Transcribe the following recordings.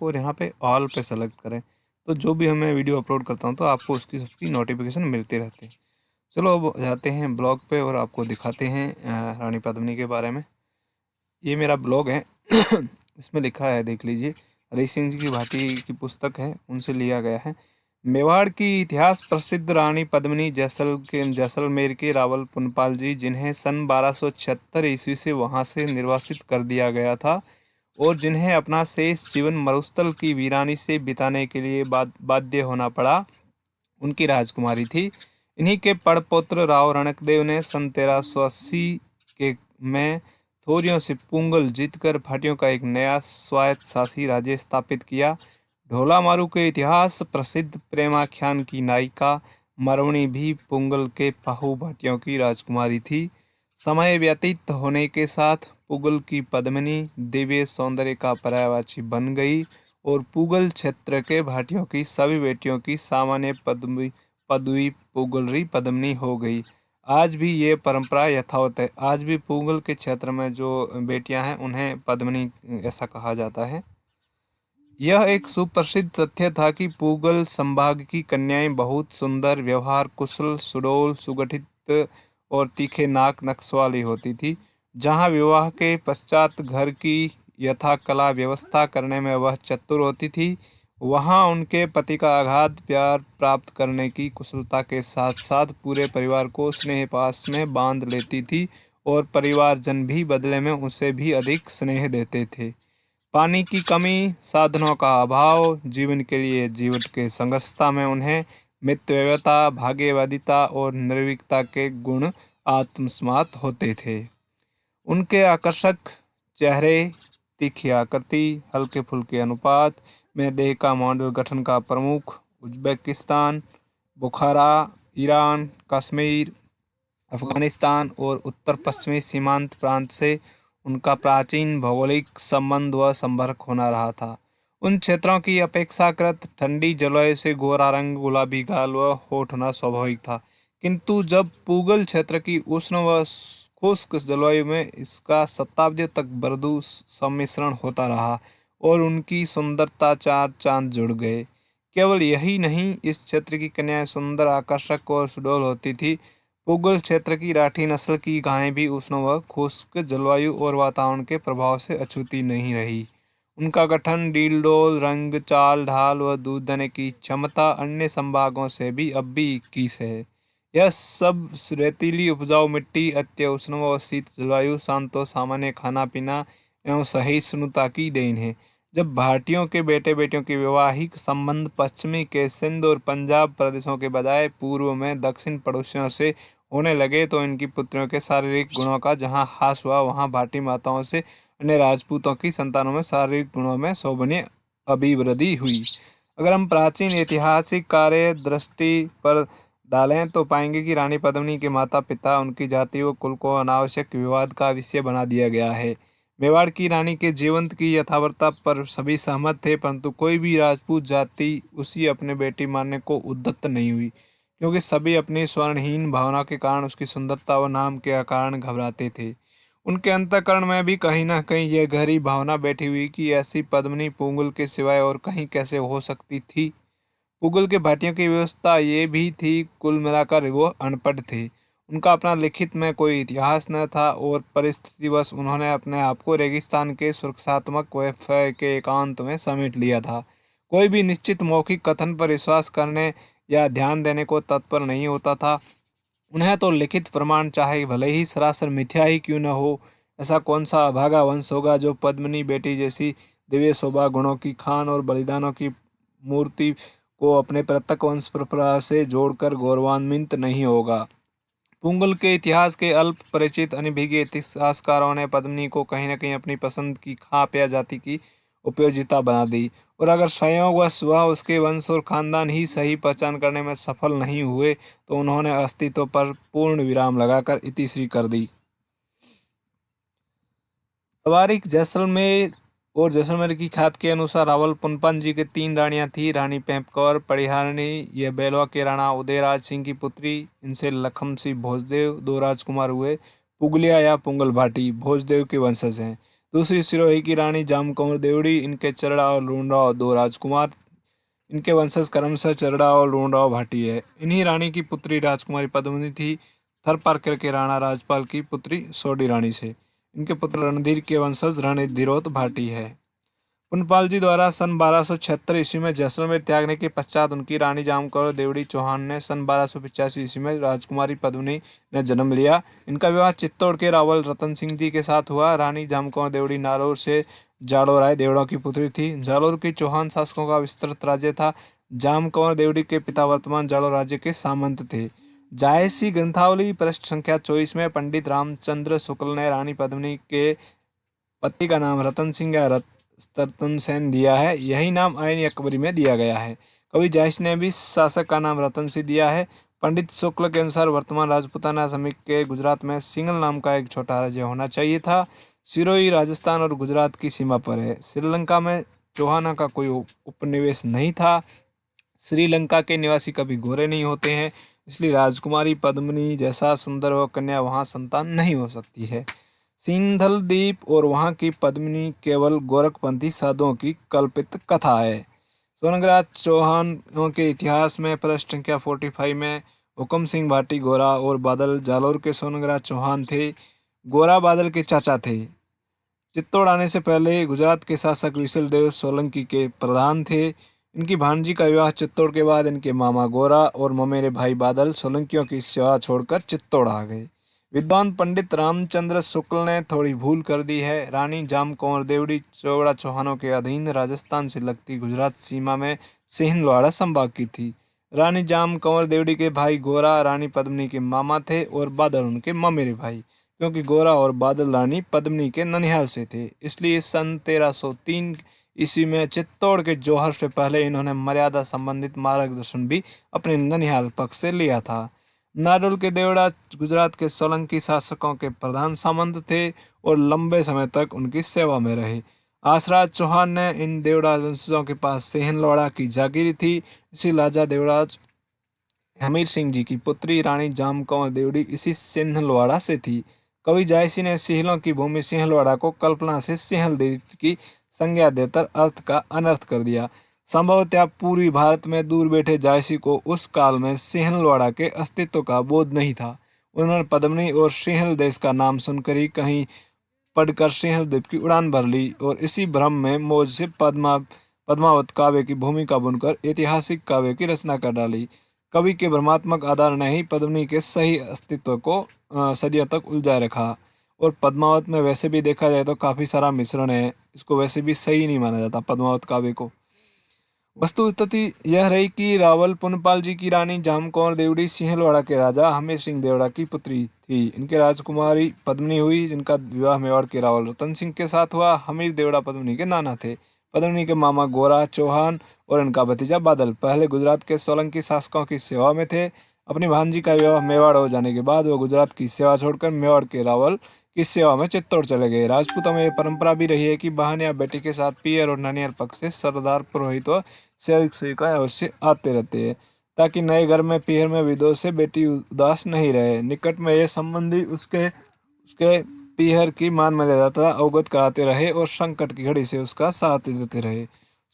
और यहाँ पे ऑल पे सेलेक्ट करें। तो जो भी मैं वीडियो अपलोड करता हूँ तो आपको उसकी सबकी नोटिफिकेशन मिलती रहती है। चलो अब जाते हैं ब्लॉग पे और आपको दिखाते हैं रानी पद्मिनी के बारे में। ये मेरा ब्लॉग है। इसमें लिखा है, देख लीजिए। हरी सिंह जी की भाटी की पुस्तक है, उनसे लिया गया है। मेवाड़ की इतिहास प्रसिद्ध रानी पद्मिनी जैसलमेर के रावल पुनपाल जी, जिन्हें सन 1276 ईस्वी से वहां से निर्वासित कर दिया गया था और जिन्हें अपना शेष जीवन मरुस्थल की वीरानी से बिताने के लिए बाध्य होना पड़ा, उनकी राजकुमारी थी। इन्हीं के पड़पौत्र राव रणकदेव ने सन 1380 के में थोरियों से पुंगल जीतकर भाटियों का एक नया स्वायत्त शासी राज्य स्थापित किया। ढोला मारू के इतिहास प्रसिद्ध प्रेमाख्यान की नायिका मरवणी भी पुंगल के पाहु भाटियों की राजकुमारी थी। समय व्यतीत होने के साथ पुगल की पद्मिनी दिव्य सौंदर्य का पर्यायवाची बन गई और पुगल क्षेत्र के भाटियों की सभी बेटियों की सामान्य पदवी पुगलरी पद्मिनी हो गई। आज भी ये परंपरा यथावत है। आज भी पुगल के क्षेत्र में जो बेटियां हैं उन्हें पद्मिनी ऐसा कहा जाता है। यह एक सुप्रसिद्ध तथ्य था कि पूगल संभाग की कन्याएं बहुत सुंदर, व्यवहार कुशल, सुडौल, सुगठित और तीखे नाक नक्श वाली होती थी। जहां विवाह के पश्चात घर की यथाकला व्यवस्था करने में वह चतुर होती थी, वहां उनके पति का अगाध प्यार प्राप्त करने की कुशलता के साथ साथ पूरे परिवार को स्नेह पास में बांध लेती थी और परिवारजन भी बदले में उसे भी अधिक स्नेह देते थे। पानी की कमी, साधनों का अभाव, जीवन के लिए जीवन के संघर्षता में उन्हें मितव्ययिता, भाग्यवादिता और निर्भीकता के गुण आत्मसात होते थे। उनके आकर्षक चेहरे, तीखी आकृति, हल्के फुल्के अनुपात में देह का मॉडल गठन का प्रमुख उज्बेकिस्तान, बुखारा, ईरान, कश्मीर, अफगानिस्तान और उत्तर पश्चिमी सीमांत प्रांत से उनका प्राचीन भौगोलिक संबंध व संपर्क होना रहा था। उन क्षेत्रों की अपेक्षाकृत ठंडी जलवायु से गोरा रंग, गुलाबी गाल व होठ होना स्वाभाविक था, किंतु जब पूगल क्षेत्र की उष्ण व खुश्क जलवायु में इसका शताब्दियों तक मृदु सम्मिश्रण होता रहा और उनकी सुंदरता चार चांद जुड़ गए। केवल यही नहीं, इस क्षेत्र की कन्याएं सुंदर, आकर्षक और सुडौल होती थी। पूगल क्षेत्र की राठी नस्ल की गायें भी उष्ण व खुश्क जलवायु और वातावरण के प्रभाव से अछूती नहीं रही। उनका गठन, डील-डौल, रंग, चाल ढाल व दूध देने की क्षमता अन्य संभागों से भी अब भी 21 है। यह सब रेतीली उपजाऊ मिट्टी, अत्य उष्ण व शीत जलवायु, शांत व सामान्य खाना पीना एवं सहिष्णुता की देन है। जब भारतीयों के बेटे बेटियों के वैवाहिक संबंध पश्चिमी के सिंध और पंजाब प्रदेशों के बजाय पूर्व में दक्षिण पड़ोसियों से होने लगे तो इनकी पुत्रियों के शारीरिक गुणों का जहाँ ह्रास हुआ, वहाँ भाटी माताओं से अन्य राजपूतों की संतानों में शारीरिक गुणों में शोभनीय अभिवृद्धि हुई। अगर हम प्राचीन ऐतिहासिक कार्य दृष्टि पर डालें तो पाएंगे कि रानी पद्मिनी के माता पिता उनकी जाति व कुल को अनावश्यक विवाद का विषय बना दिया गया है। मेवाड़ की रानी के जीवंत की यथार्थता पर सभी सहमत थे, परंतु कोई भी राजपूत जाति उसी अपने बेटी मानने को उद्यत नहीं हुई, क्योंकि सभी अपनी स्वर्णहीन भावना के कारण उसकी सुंदरता व नाम के कारण घबराते थे। उनके अंतःकरण में भी कहीं न कहीं यह गहरी भावना बैठी हुई कि ऐसी पद्मिनी पूंगल के सिवाय और कहीं कैसे हो सकती थी। पूगल के भाटियों की व्यवस्था ये भी थी, कुल मिलाकर वो अनपढ़ थे। उनका अपना लिखित में कोई इतिहास न था और परिस्थितिवश उन्होंने अपने आप को रेगिस्तान के सुरक्षात्मक वैफय के एकांत में समेट लिया था। कोई भी निश्चित मौखिक कथन पर विश्वास करने या ध्यान देने को तत्पर नहीं होता था। उन्हें तो लिखित प्रमाण चाहे भले ही सरासर मिथ्या ही क्यों न हो, ऐसा कौन सा अभागा वंश होगा जो पद्मिनी बेटी जैसी दिव्य शोभा, गुणों की खान और बलिदानों की मूर्ति को अपने प्रत्यक्ष वंश परंपरा से जोड़कर गौरवान्वित नहीं होगा। पुंगल के इतिहास के अल्प परिचित अनभिज्ञ इतिहासकारों ने पद्मिनी को कहीं न कहीं अपनी पसंद की खाप या जाति की उपयोजिता बना दी, और अगर संयोगवश वह उसके वंश और खानदान ही सही पहचान करने में सफल नहीं हुए तो उन्होंने अस्तित्व पर पूर्ण विराम लगाकर इतिश्री कर दी। तवारीख जैसलमेर और जैसलमेर की ख्यात के अनुसार रावल पुनपन जी के 3 रानियां थी। रानी पेंपकौर परिहारिणी, यह बेलवा के राणा उदयराज सिंह की पुत्री। इनसे लखम सिंह भोजदेव 2 राजकुमार हुए। पुगलिया या पुंगल भाटी भोजदेव के वंशज हैं। दूसरी सिरोही की रानी जामकंवर देवड़ी, इनके चरड़ा और लूणराव दो राजकुमार, इनके वंशज क्रमशः चरड़ा और लूणराव भाटी है। इन्हीं रानी की पुत्री राजकुमारी पद्मिनी थी, थरपारकर के राणा राजपाल की पुत्री सोडी रानी से। इनके पुत्र रणधीर के वंशज रणधीरोत भाटी है। पुनपाल जी द्वारा सन 1276 ईस्वी में जैसलमेर त्यागने के पश्चात उनकी रानी जामकौर देवड़ी चौहान ने सन 1285 ईस्वी में राजकुमारी पद्मिनी ने जन्म लिया। इनका विवाह चित्तौड़ के रावल रतन सिंह जी के साथ हुआ। रानी जामकौर देवड़ी नारौर से जाड़ो राय देवड़ा की पुत्री थी। जालोर की चौहान शासकों का विस्तृत राज्य था। जामकौर देवड़ी के पिता वर्तमान जालोर राज्य के सामंत थे। जायसी ग्रंथावली पृष्ठ संख्या 24 में पंडित रामचंद्र शुक्ल ने रानी पद्मिनी के पति का नाम रतन सिंह या रतन सेन दिया है। यही नाम आइन अकबरी में दिया गया है। कवि जायस ने भी शासक का नाम रतन सिंह दिया है। पंडित शुक्ल के अनुसार वर्तमान राजपूताना समीप के गुजरात में सिंगल नाम का एक छोटा राज्य होना चाहिए था। सिरोही राजस्थान और गुजरात की सीमा पर है। श्रीलंका में चौहाना का कोई उपनिवेश नहीं था। श्रीलंका के निवासी कभी गोरे नहीं होते हैं, इसलिए राजकुमारी पद्मिनी जैसा सुंदर व कन्या वहाँ संतान नहीं हो सकती है। सिंधल द्वीप और वहाँ की पद्मिनी केवल गोरखपंथी साधुओं की कल्पित कथा है। सोनग्राज चौहानों के इतिहास में पृष्ठ संख्या 45 में हुक्म सिंह भाटी गोरा और बादल जालोर के सोनग्राज चौहान थे। गोरा बादल के चाचा थे। चित्तौड़ आने से पहले गुजरात के शासक विशल देव सोलंकी के प्रधान थे। इनकी भांजी का विवाह चित्तौड़ के बाद इनके मामा गोरा और ममेरे भाई बादल सोलंकियों की सेवा छोड़कर चित्तौड़ आ गए। विद्वान पंडित रामचंद्र शुक्ल ने थोड़ी भूल कर दी है। रानी जामकौर देवड़ी चौड़ा चौहानों के अधीन राजस्थान से लगती गुजरात सीमा में सिंहलवाड़ा संभाग की थी। रानी जामकौर देवड़ी के भाई गोरा रानी पद्मिनी के मामा थे और बादल उनके ममेरे भाई। क्योंकि गोरा और बादल रानी पद्मिनी के ननिहाल से थे, इसलिए सन 1303 ईस्वी में चित्तौड़ के जौहर से पहले इन्होंने मर्यादा संबंधित मार्गदर्शन भी अपने ननिहाल पक्ष से लिया था। नाडोल के देवड़ा गुजरात के सोलंकी शासकों के प्रधान सामंत थे और लंबे समय तक उनकी सेवा में रहे। आसराज चौहान ने इन देवड़ा वंशजों के पास सेहनलवाड़ा की जागीरी थी। इसी राजा देवराज हमीर सिंह जी की पुत्री रानी जामकौर देवड़ी इसी सिंहलवाड़ा से थी। कवि जायसी ने सिंहलों की भूमि सिंहलवाड़ा को कल्पना से सिंहल द्वीप की संज्ञा देकर अर्थ का अनर्थ कर दिया। संभवतः पूर्वी भारत में दूर बैठे जायसी को उस काल में सिंहलवाड़ा के अस्तित्व का बोध नहीं था। उन्होंने पद्मिनी और सिंहल देश का नाम सुनकर ही कहीं पढ़कर सिंहल द्वीप की उड़ान भर ली और इसी भ्रम में मौज से पद्मावत काव्य की भूमिका बुनकर ऐतिहासिक काव्य की रचना कर डाली। कवि के भ्रमात्मक आधार ने ही पद्मिनी के सही अस्तित्व को सदियों तक उलझाए रखा। और पद्मावत में वैसे भी देखा जाए तो काफ़ी सारा मिश्रण है, इसको वैसे भी सही नहीं माना जाता पद्मावत काव्य को। वस्तुस्थिति यह रही कि रावल पुनपाल जी की रानी जामकौर देवड़ी सिंहलवाड़ा के राजा हमीर सिंह देवड़ा की पुत्री थी। इनके राजकुमारी पद्मिनी हुई, जिनका विवाह मेवाड़ के रावल रतन सिंह के साथ हुआ। हमीर देवड़ा पद्मिनी के नाना थे। पद्मिनी के मामा गोरा चौहान और इनका भतीजा बादल पहले गुजरात के सोलंकी शासकों की सेवा में थे। अपनी भांजी का विवाह मेवाड़ हो जाने के बाद वो गुजरात की सेवा छोड़कर मेवाड़ के रावल की सेवा में चित्तौड़ चले गए। राजपूतों में यह परंपरा भी रही है कि बहन या बेटी के साथ पियर और ननिहाल पक्ष से सरदार पुरोहित व सेवक सेविकाएं अवश्य आते रहते हैं, ताकि नए घर में पीहर में विधवा से बेटी उदास नहीं रहे। निकट में यह संबंधी उसके उसके पीहर की मान मर्यादा अवगत कराते रहे और संकट की घड़ी से उसका साथ देते रहे।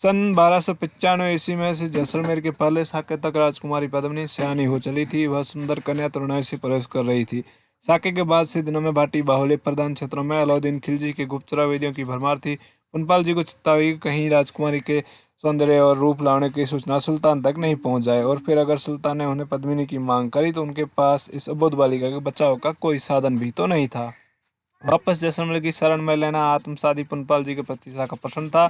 सन 1295 ईस्वी में से जैसलमेर के पहले साके तक राजकुमारी पद्मिनी सयानी हो चली थी। वह सुंदर कन्या तरुणाई से प्रवेश कर रही थी। साके के बाद से दिनों में भाटी बाहुल्य प्रधान क्षेत्रों में अलाउद्दीन खिलजी के गुप्तचर वेदियों की भरमार थी। पुनपाल जी को चिंता हुई कि कहीं राजकुमारी के सौंदर्य और रूप लाने की सूचना सुल्तान तक नहीं पहुंच जाए, और फिर अगर सुल्तान ने उन्हें पद्मिनी की मांग करी तो उनके पास इस अबोध बालिका के बचाव का कोई साधन भी तो नहीं था। वापस जैसलमेर की शरण में लेना आत्मसादी पुनपाल जी के प्रति का प्रश्न था,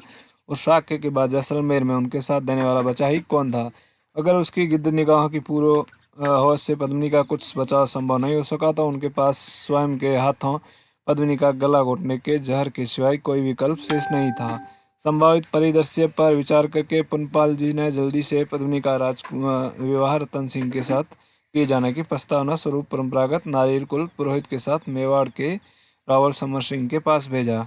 और साक्य के बाद जैसलमेर में उनके साथ देने वाला बचा ही कौन था। अगर उसकी गिद्ध निगाहों की पूर्व होश से पद्मिनी का कुछ बचाव संभव नहीं हो सका तो उनके पास स्वयं के हाथों पद्मिनी का गला घोटने के जहर के सिवाय कोई विकल्प शेष नहीं था। संभावित परिदृश्य पर विचार करके पुनपाल जी ने जल्दी से पद्मिनी का विवाह रतन सिंह के साथ किए जाने की प्रस्तावना स्वरूप परंपरागत नारियल कुल पुरोहित के साथ मेवाड़ के रावल समर सिंह के पास भेजा।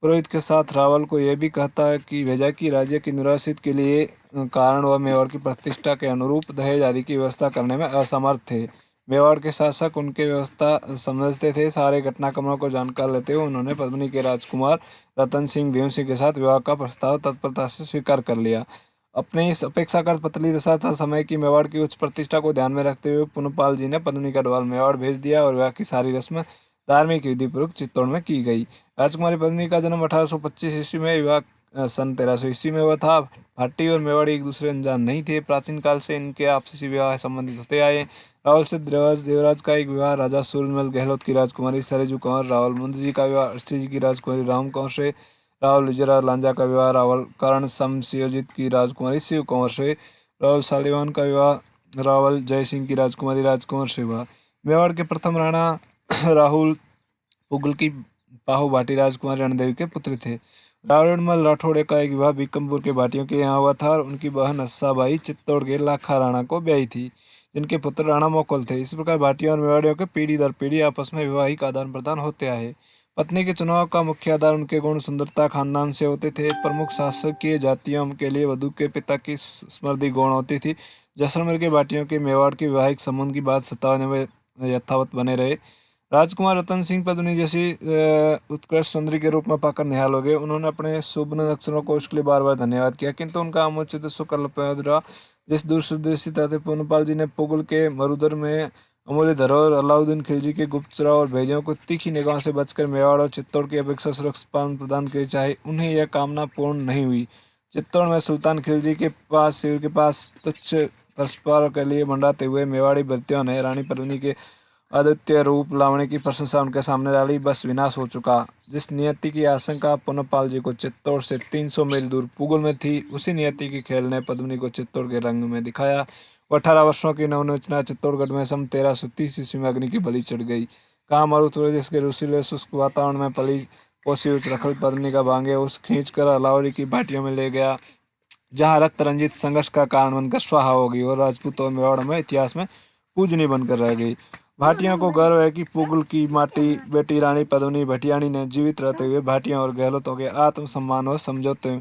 पुरोहित के साथ रावल को यह भी कहता है कि भेजा कि राज्य की निराशित के लिए कारण वह मेवाड़ की प्रतिष्ठा के अनुरूप दहेज आदि की व्यवस्था करने में असमर्थ थे। मेवाड़ के शासक उनके व्यवस्था समझते थे। सारे घटनाक्रमों को जानकार लेते हुए उन्होंने पद्मिनी के राजकुमार रतन सिंह देव सिंह के साथ विवाह का प्रस्ताव तत्परता से स्वीकार कर लिया। अपनी इस अपेक्षाकृत पतली दशा तथा समय की मेवाड़ की उच्च प्रतिष्ठा को ध्यान में रखते हुए पुनपाल जी ने पद्मिनी का ढवाल मेवाड़ भेज दिया और विवाह की सारी रस्म धार्मिक विधि पूर्वक चित्तौड़ में की गई। राजकुमारी पद्मिनी का जन्म 1825 ईस्वी में, विवाह सन 1300 ईस्वी में हुआ था। भाटी और मेवाड़ी एक दूसरे अनजान नहीं थे। प्राचीन काल से इनके आपसी विवाह संबंधित होते आए। रावल से देवराज का एक विवाह राजा सूरजमल गहलोत की राजकुमारी सरजू कंवर, रावल मुंशी जी का विवाह अष्टी जी की राजकुमारी राम कंवर से, रावल विजयराज लांजा का विवाह रावल कर्ण समशियोजित की राजकुमारी शिव कंवर से, रावल शालिवान का विवाह रावल जय सिंह की राजकुमारी राजकुंवर से हुआ। मेवाड़ के प्रथम राणा राहुल पुगल की पाहु भाटी राजकुमारी रणदेवी के पुत्र थे। रावणमल राठौड़े का एक विवाह बीकमपुर के भाटियों के यहाँ हुआ था और उनकी बहन अस्साबाई चित्तौड़ के लाखा राणा को ब्याही थी, जिनके पुत्र राणा मोकल थे। इस प्रकार भाटियों और मेवाड़ियों के पीढ़ी दर पीढ़ी आपस में वैवाहिक आदान प्रदान होते आए। पत्नी के चुनाव का मुख्य आधार उनके गुण, सुंदरता, खानदान से होते थे। प्रमुख शासकीय जातियों के लिए वधु के पिता की समृद्धि गौण होती थी। जैसलमेर के भाटियों के मेवाड़ के वैवाहिक संबंध की बात 57 में यथावत बने रहे। राजकुमार रतन सिंह पद्मिनी जैसी उत्कृष्ट सुंदरी के रूप में पाकर निहाल हो गए। उन्होंने अपने शुभ अक्षरों को उसके लिए बार बार धन्यवाद किया, किंतु उनका अमुचित सुकल्प रहा। जिस दूरदर्शिता से पूर्णपाल जी ने पुगल के मरुदर में अमूल्य धरोहर अलाउद्दीन खिलजी के गुप्त चुराव और भेदियों को तीखी निगाहों से बचकर मेवाड़ और चित्तौड़ की अपेक्षा सुरक्षित पालन प्रदान किए, चाहे उन्हें यह कामना पूर्ण नहीं हुई। चित्तौड़ में सुल्तान खिलजी के पास, शिविर के पास तुच्छ परस्पर के लिए मंडाते हुए मेवाड़ी भृत्यों ने रानी पद्मिनी के अद्वितीय रूप लावण्य की प्रशंसा उनके सामने डाली। बस विनाश हो चुका। जिस नियति की आशंका पूर्णपाल जी को चित्तौड़ से 300 मील दूर पुगल में थी, उसी नियति की खेल ने पद्मिनी को चित्तौड़ के रंग में दिखाया। वो 18 वर्षों की नवनिर्चना चित्तौड़गढ़ में सन 1330 ईस्वी में अग्नि की बलि चढ़ गई। कहाँ मरुत प्रदेश के रुसीले शुष्क वातावरण में पली पोसी उच्च रखल पद्मिनी का भांगे उस खींच कर अलावरी की भाटियों में ले गया, जहाँ रक्त रंजित संघर्ष का कारण बनकर स्वाहा हो गई और राजपूत और मेवाड़ में इतिहास में पूजनीय बनकर रह गई। भाटियों को गर्व है कि पुगल की माटी बेटी रानी पद्मिनी भटियाणी ने जीवित रहते हुए भाटियों और गहलोतों के आत्मसम्मान और समझौते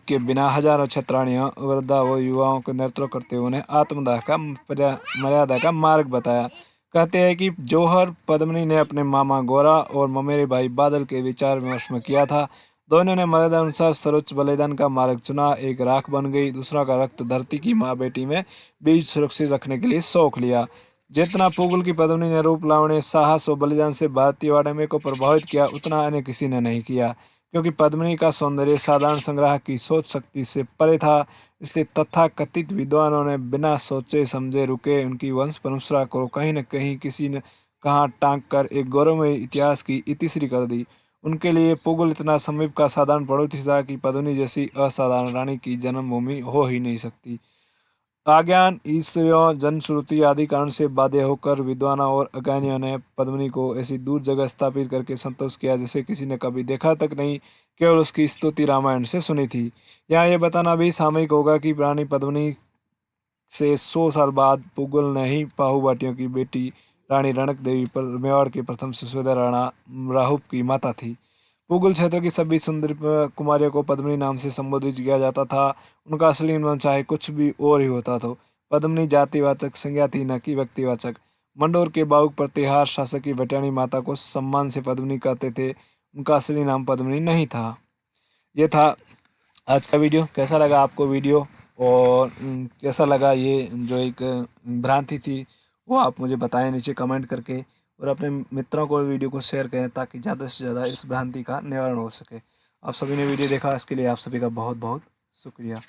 के बिना हजारों छत्राणियों, वृद्धा व युवाओं को नेतृत्व करते हुए उन्हें आत्मदाह का मर्यादा का मार्ग बताया। कहते हैं कि जौहर पद्मिनी ने अपने मामा गोरा और ममेरे भाई बादल के विचार विमर्श में किया था। दोनों ने मर्यादा अनुसार सर्वोच्च बलिदान का मार्ग चुना। एक राख बन गई, दूसरा का रक्त धरती की माँ बेटी में बीज सुरक्षित रखने के लिए सौंप लिया। जितना पुगल की पद्मिनी ने रूप लावण्य, साहस और बलिदान से भारतीय वाडमे को प्रभावित किया, उतना अन्य किसी ने नहीं किया, क्योंकि पद्मिनी का सौंदर्य साधारण संग्राहक की सोच शक्ति से परे था। इसलिए तथाकथित विद्वानों ने बिना सोचे समझे रुके उनकी वंश परंपरा को कहीं न कहीं किसी ने कहाँ टांग कर एक गौरवमय इतिहास की इतिश्री कर दी। उनके लिए पुगल इतना समीप का साधारण पड़ोसी था कि पद्मिनी जैसी असाधारण रानी की जन्मभूमि हो ही नहीं सकती। आज्ञान, ईश्वरों, जनश्रुति आदि कारण से बाध्य होकर विद्वानों और अज्ञानियों ने पद्मिनी को ऐसी दूर जगह स्थापित करके संतोष किया जैसे किसी ने कभी देखा तक नहीं, केवल उसकी स्तुति रामायण से सुनी थी। यहाँ यह बताना भी सामयिक होगा कि रानी पद्मिनी से 100 साल बाद पुगल ने ही पाहु भाटियों की बेटी रानी रणक देवी पर मेवाड़ के प्रथम सिसोदिया राणा राहुप की माता थी। पुगल क्षेत्र की सभी सुंदर कुमारियों को पद्मिनी नाम से संबोधित किया जाता था। उनका असली नाम चाहे कुछ भी और ही होता था। पद्मिनी जातिवाचक संज्ञा थी, न कि व्यक्तिवाचक। मंडोर के बाहुक प्रतिहार शासक की भटियाणी माता को सम्मान से पद्मिनी कहते थे। उनका असली नाम पद्मिनी नहीं था। ये था आज का वीडियो। कैसा लगा आपको वीडियो, और कैसा लगा ये जो एक भ्रांति थी, वो आप मुझे बताएं नीचे कमेंट करके, और अपने मित्रों को वीडियो को शेयर करें ताकि ज़्यादा से ज़्यादा इस भ्रांति का निवारण हो सके। आप सभी ने वीडियो देखा, इसके लिए आप सभी का बहुत बहुत शुक्रिया।